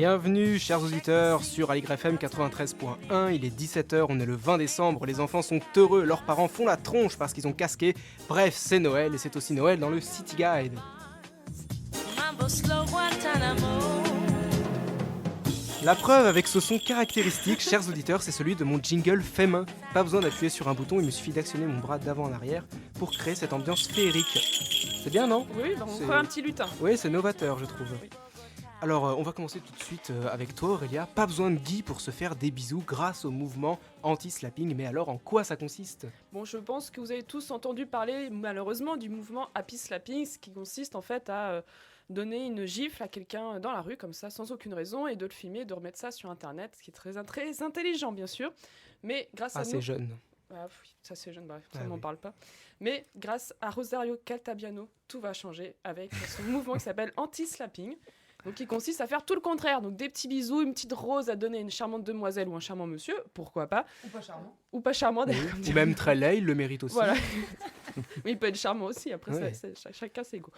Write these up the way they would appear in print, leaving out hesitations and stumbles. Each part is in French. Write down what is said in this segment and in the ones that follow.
Bienvenue chers auditeurs sur Aligre FM 93.1, il est 17h, on est le 20 décembre, les enfants sont heureux, leurs parents font la tronche parce qu'ils ont casqué, bref c'est Noël et c'est aussi Noël dans le City Guide. La preuve avec ce son caractéristique, chers auditeurs, c'est celui de mon jingle fait main. Pas besoin d'appuyer sur un bouton, il me suffit d'actionner mon bras d'avant en arrière pour créer cette ambiance féerique. C'est bien, non ? Oui, on ferait un petit lutin. Oui, c'est novateur, je trouve. Oui. Alors, on va commencer tout de suite avec toi, Aurélia. Pas besoin de Guy pour se faire des bisous grâce au mouvement anti-slapping. Mais alors, en quoi ça consiste ? Bon, je pense que vous avez tous entendu parler, malheureusement, du mouvement happy slapping, ce qui consiste en fait à donner une gifle à quelqu'un dans la rue, comme ça, sans aucune raison, et de le filmer, de remettre ça sur Internet, ce qui est très intelligent, bien sûr. Mais grâce à nous... c'est jeune. Ah, oui, ça c'est jeune, bref, ça Ah, on n'en oui. parle pas. Mais grâce à Rosario Caltabiano, tout va changer avec son mouvement qui s'appelle anti-slapping. Donc qui consiste à faire tout le contraire. Donc des petits bisous, une petite rose à donner à une charmante demoiselle ou un charmant monsieur, pourquoi pas. Ou pas charmant. Ou pas charmant d'ailleurs. Oui. Ou même très laid, il le mérite aussi. Voilà. Oui, il peut être charmant aussi, après Ouais. chacun ses goûts.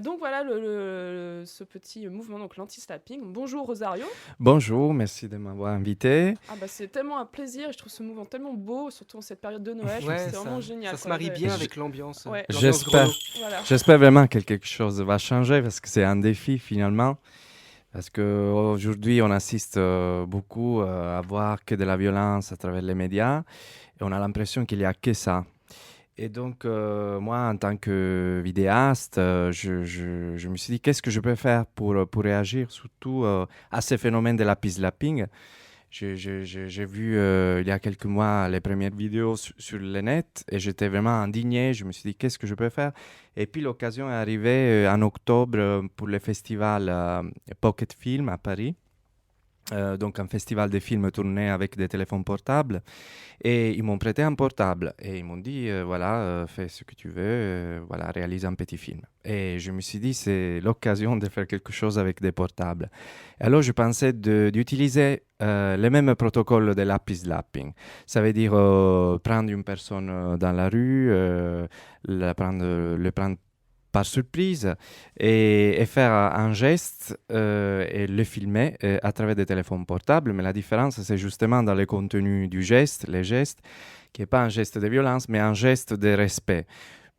Donc voilà ce petit mouvement, donc l'anti-slapping. Bonjour Rosario. Bonjour, merci de m'avoir invité. Ah bah c'est tellement un plaisir, je trouve ce mouvement tellement beau, surtout en cette période de Noël, je trouve que c'est vraiment génial. Ça se quoi. marie Ouais. bien avec l'ambiance. Ouais. l'ambiance J'espère. Greno. Voilà. J'espère vraiment que quelque chose va changer parce que c'est un défi finalement. Parce qu'aujourd'hui, on assiste beaucoup à voir que de la violence à travers les médias et on a l'impression qu'il n'y a que ça. Et donc, moi, en tant que vidéaste, je me suis dit, qu'est-ce que je peux faire pour réagir surtout à ces phénomènes de l'appy-slapping. J'ai vu il y a quelques mois les premières vidéos sur le net et j'étais vraiment indigné. Je me suis dit, qu'est-ce que je peux faire ? Et puis, l'occasion est arrivée en octobre pour le festival Pocket Film à Paris. Donc un festival de films tournés avec des téléphones portables et ils m'ont prêté un portable et ils m'ont dit voilà fais ce que tu veux, voilà réalise un petit film et je me suis dit c'est l'occasion de faire quelque chose avec des portables. Et alors je pensais d'utiliser les mêmes protocoles de l'appy-slapping, ça veut dire prendre une personne dans la rue, le prendre par surprise et faire un geste et le filmer à travers des téléphones portables. Mais la différence, c'est justement dans le contenu du geste, les gestes, qui n'est pas un geste de violence, mais un geste de respect.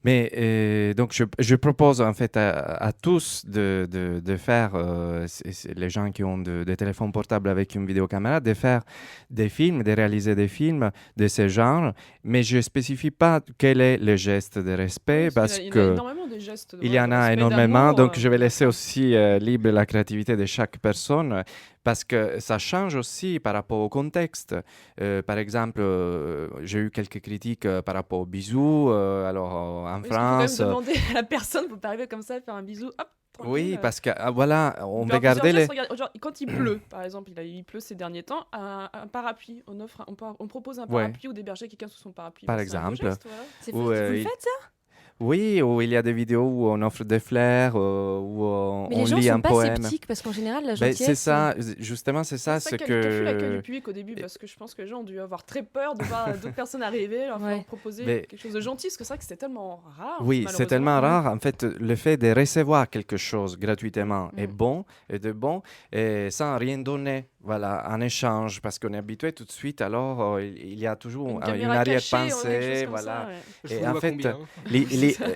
Mais donc, je propose en fait à tous de faire, les gens qui ont des téléphones portables avec une vidéocaméra, de faire des films, de réaliser des films de ce genre. Mais je ne spécifie pas quel est le geste de respect Oui, parce il y a que... énormément de gestes. Il y en a énormément, donc je vais laisser aussi libre la créativité de chaque personne parce que ça change aussi par rapport au contexte. Par exemple, j'ai eu quelques critiques par rapport aux bisous. Alors en France... Il faut quand même demander à la personne, vous pas arriver comme ça, faire un bisou, hop. Tranquille. Oui, parce que voilà, on peut veut garder les... Genre, quand il pleut, par exemple, il pleut ces derniers temps, un parapluie. On propose un parapluie ou d'héberger quelqu'un sous son parapluie. Par C'est un exemple. beau geste, voilà. Ou, Vous le faites ça ? Oui, où il y a des vidéos où on offre des fleurs, où Mais on les gens lit sont un pas poème. sceptiques parce qu'en général la Ben, gentillesse. c'est ça, justement, c'est ça. C'est ça qui a fait l'accueil du public au début, parce que je pense que les gens ont dû avoir très peur de voir d'autres personnes arriver, leur Ouais. proposer Mais- quelque chose de gentil, parce que c'est vrai que c'était tellement rare. Oui, c'est tellement rare. En fait, le fait de recevoir quelque chose gratuitement est bon, et sans rien donner, voilà, en échange, parce qu'on est habitué tout de suite. Alors, il y a toujours une arrière-pensée, voilà. Je Et vous en vois fait, combien.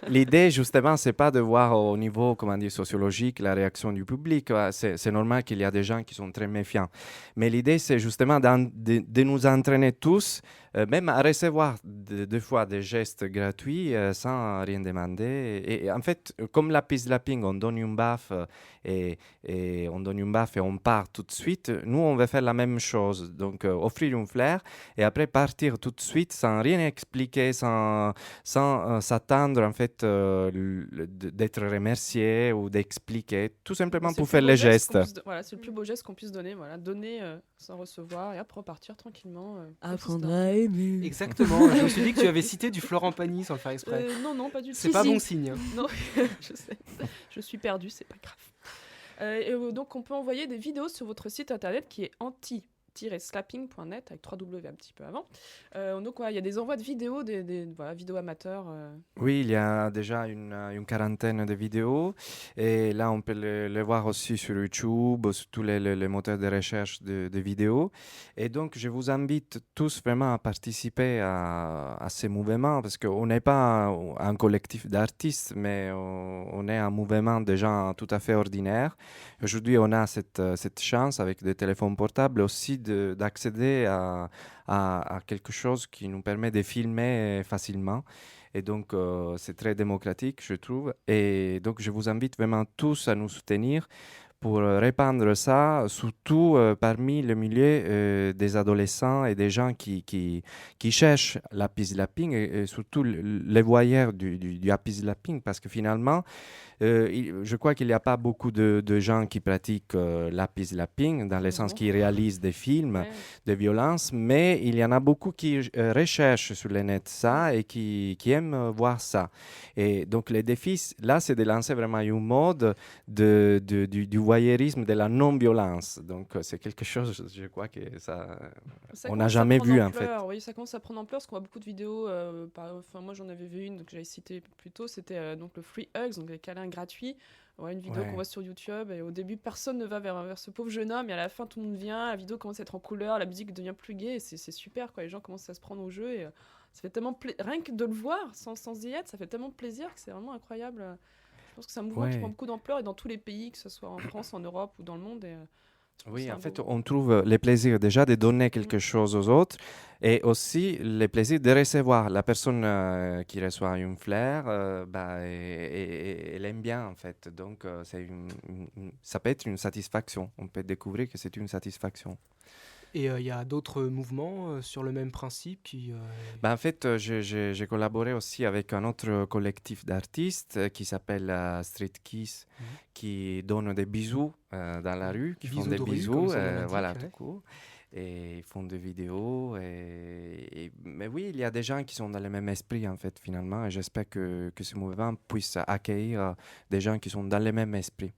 l'idée, justement, c'est pas de voir au niveau, comment dire, sociologique la réaction du public. C'est normal qu'il y a des gens qui sont très méfiants. Mais l'idée, c'est justement de nous entraîner tous, même à recevoir des fois des gestes gratuits sans rien demander. Et en fait, comme l'appy-slapping, on donne une baffe et on donne une baffe et on part tout de suite. Nous, on va faire la même chose. Donc, offrir une fleur et après partir tout de suite sans rien expliquer, sans s'attendre en fait d'être remercié ou d'expliquer, tout simplement pour faire les gestes. Voilà, c'est le plus beau geste qu'on puisse donner. Voilà, donner sans recevoir et après repartir tranquillement. Apprendre à aimer. Exactement, je me suis dit que tu avais cité du Florent Pagny sans le faire exprès. Non, pas du tout. C'est pas bon signe. Hein. Non, je sais. Je suis perdue, c'est pas grave. Donc, on peut envoyer des vidéos sur votre site internet qui est anti apis-slapping.net avec 3W un petit peu avant. Donc il y a des envois de vidéos, des vidéos amateurs. Oui, il y a déjà une quarantaine de vidéos et là on peut les voir aussi sur YouTube, sur tous les moteurs de recherche de vidéos. Et donc je vous invite tous vraiment à participer à ces mouvements parce qu'on n'est pas un collectif d'artistes, mais on est un mouvement de gens tout à fait ordinaires. Aujourd'hui, on a cette chance avec des téléphones portables aussi d'accéder à quelque chose qui nous permet de filmer facilement. Et donc, c'est très démocratique, je trouve. Et donc, je vous invite vraiment tous à nous soutenir pour répandre ça, surtout parmi le milieu des adolescents et des gens qui cherchent l'happy-slapping et surtout les voyeurs du happy-slapping parce que finalement, je crois qu'il n'y a pas beaucoup de gens qui pratiquent l'happy-slapping dans le sens qu'ils réalisent des films de violence, mais il y en a beaucoup qui recherchent sur le net ça et qui aiment voir ça. Et donc, le défi, là, c'est de lancer vraiment une mode du voyeurisme, de la non-violence. Donc, c'est quelque chose, je crois que on n'a jamais vu, en fait. Oui, ça commence à prendre ampleur parce qu'on voit beaucoup de vidéos. Moi, j'en avais vu une que j'avais citée plus tôt, c'était donc le Free Hugs, donc les câlins gratuits. Une vidéo qu'on voit sur YouTube et au début personne ne va vers ce pauvre jeune homme et à la fin tout le monde vient, la vidéo commence à être en couleur, la musique devient plus gaie et c'est super quoi, les gens commencent à se prendre au jeu et ça fait tellement rien que de le voir sans y être, ça fait tellement plaisir que c'est vraiment incroyable. Je pense que c'est un mouvement qui prend beaucoup d'ampleur et dans tous les pays, que ce soit en France, en Europe ou dans le monde. Oui, en fait, on trouve le plaisir déjà de donner quelque chose aux autres et aussi le plaisir de recevoir. La personne qui reçoit une fleur, elle aime bien en fait. Donc, ça peut être une satisfaction. On peut découvrir que c'est une satisfaction. Et il y a d'autres mouvements sur le même principe qui... En fait, j'ai collaboré aussi avec un autre collectif d'artistes qui s'appelle Street Kiss, qui donne des bisous dans la rue, qui font des bisous, voilà, tout court. Et ils font des vidéos. Mais oui, il y a des gens qui sont dans le même esprit, en fait, finalement. Et j'espère que ce mouvement puisse accueillir des gens qui sont dans le même esprit.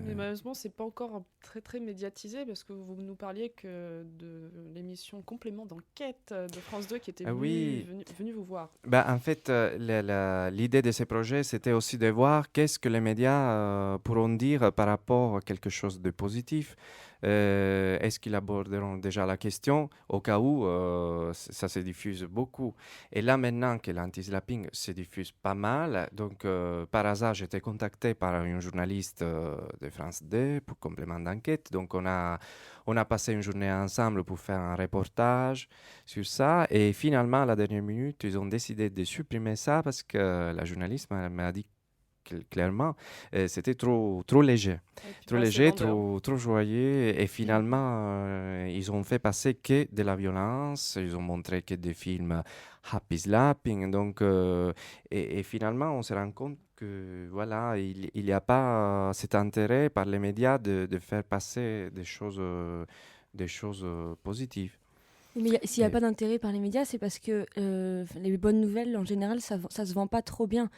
Mais malheureusement, c'est pas encore très très médiatisé parce que vous nous parliez que de l'émission Complément d'enquête de France 2 qui était venue vous voir. En fait, l'idée de ces projets, c'était aussi de voir qu'est-ce que les médias pourront dire par rapport à quelque chose de positif. Est-ce qu'ils aborderont déjà la question au cas où ça se diffuse beaucoup. Et là, maintenant que l'anti-slapping se diffuse pas mal, donc par hasard, j'étais contacté par une journaliste de France 2 pour Complément d'enquête. Donc, on a passé une journée ensemble pour faire un reportage sur ça. Et finalement, à la dernière minute, ils ont décidé de supprimer ça parce que la journaliste m'a dit clairement, c'était trop léger. Trop léger, trop joyeux. Et finalement, ils ont fait passer que de la violence. Ils ont montré que des films happy slapping. Donc, et finalement, on se rend compte que voilà, il n'y a pas cet intérêt par les médias de faire passer des choses positives. Mais s'il n'y a pas d'intérêt par les médias, c'est parce que les bonnes nouvelles, en général, ça se vend pas trop bien.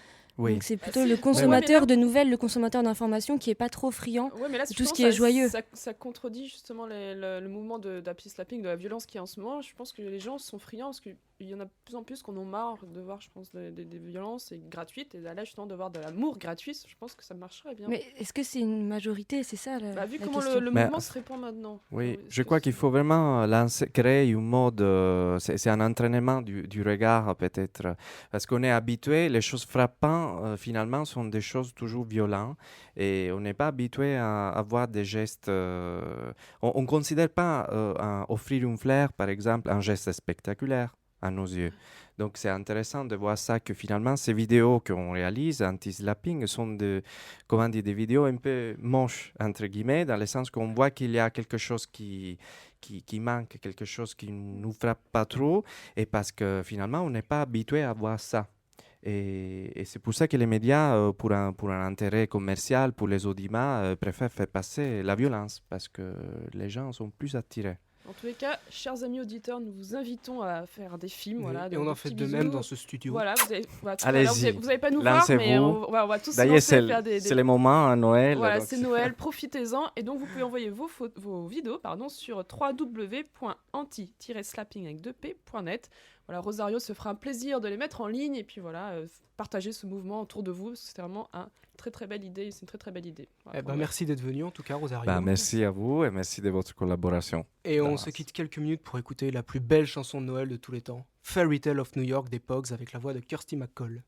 Oui. Donc c'est plutôt le consommateur de nouvelles, le consommateur d'informations qui est pas trop friand de tout ce qui est joyeux. Ça contredit justement le mouvement d'happy slapping, de la violence qui est en ce moment. Je pense que les gens sont friands parce qu'il y en a de plus en plus qu'on en marre de voir, je pense, des violences gratuites et là justement de voir de l'amour gratuit. Je pense que ça marcherait bien. Mais est-ce que c'est une majorité, c'est ça vu la comment question. le mouvement se répand maintenant. Oui, je crois qu'il faut vraiment créer une mode, c'est un entraînement du regard peut-être, parce qu'on est habitué, les choses frappantes finalement sont des choses toujours violentes et on n'est pas habitué à avoir des gestes, on ne considère pas offrir une fleur par exemple un geste spectaculaire à nos yeux. Donc c'est intéressant de voir ça, que finalement ces vidéos qu'on réalise anti-slapping sont des vidéos un peu moches entre guillemets, dans le sens qu'on voit qu'il y a quelque chose qui manque, quelque chose qui ne nous frappe pas trop, et parce que finalement on n'est pas habitué à voir ça. Et c'est pour ça que les médias, pour un intérêt commercial, pour les audimat, préfèrent faire passer la violence, parce que les gens sont plus attirés. En tous les cas, chers amis auditeurs, nous vous invitons à faire des films. Voilà, Et on en fait de même dans ce studio. Voilà, tout à l'heure, Allez-y, vous n'allez pas nous voir, mais lancez-vous. on va tous se D'ailleurs, lancer faire des... c'est le moment à Noël. Voilà, donc c'est Noël, profitez-en. Et donc, vous pouvez envoyer vos vidéos sur www.anti-slapping.net. Voilà, Rosario se fera un plaisir de les mettre en ligne et puis voilà, partager ce mouvement autour de vous. C'est vraiment une très très belle idée. C'est une très très belle idée. Voilà, merci d'être venu en tout cas, Rosario. Merci à vous et merci de votre collaboration. Et on se quitte quelques minutes pour écouter la plus belle chanson de Noël de tous les temps, Fairy Tale of New York des Pogues avec la voix de Kirsty McCall.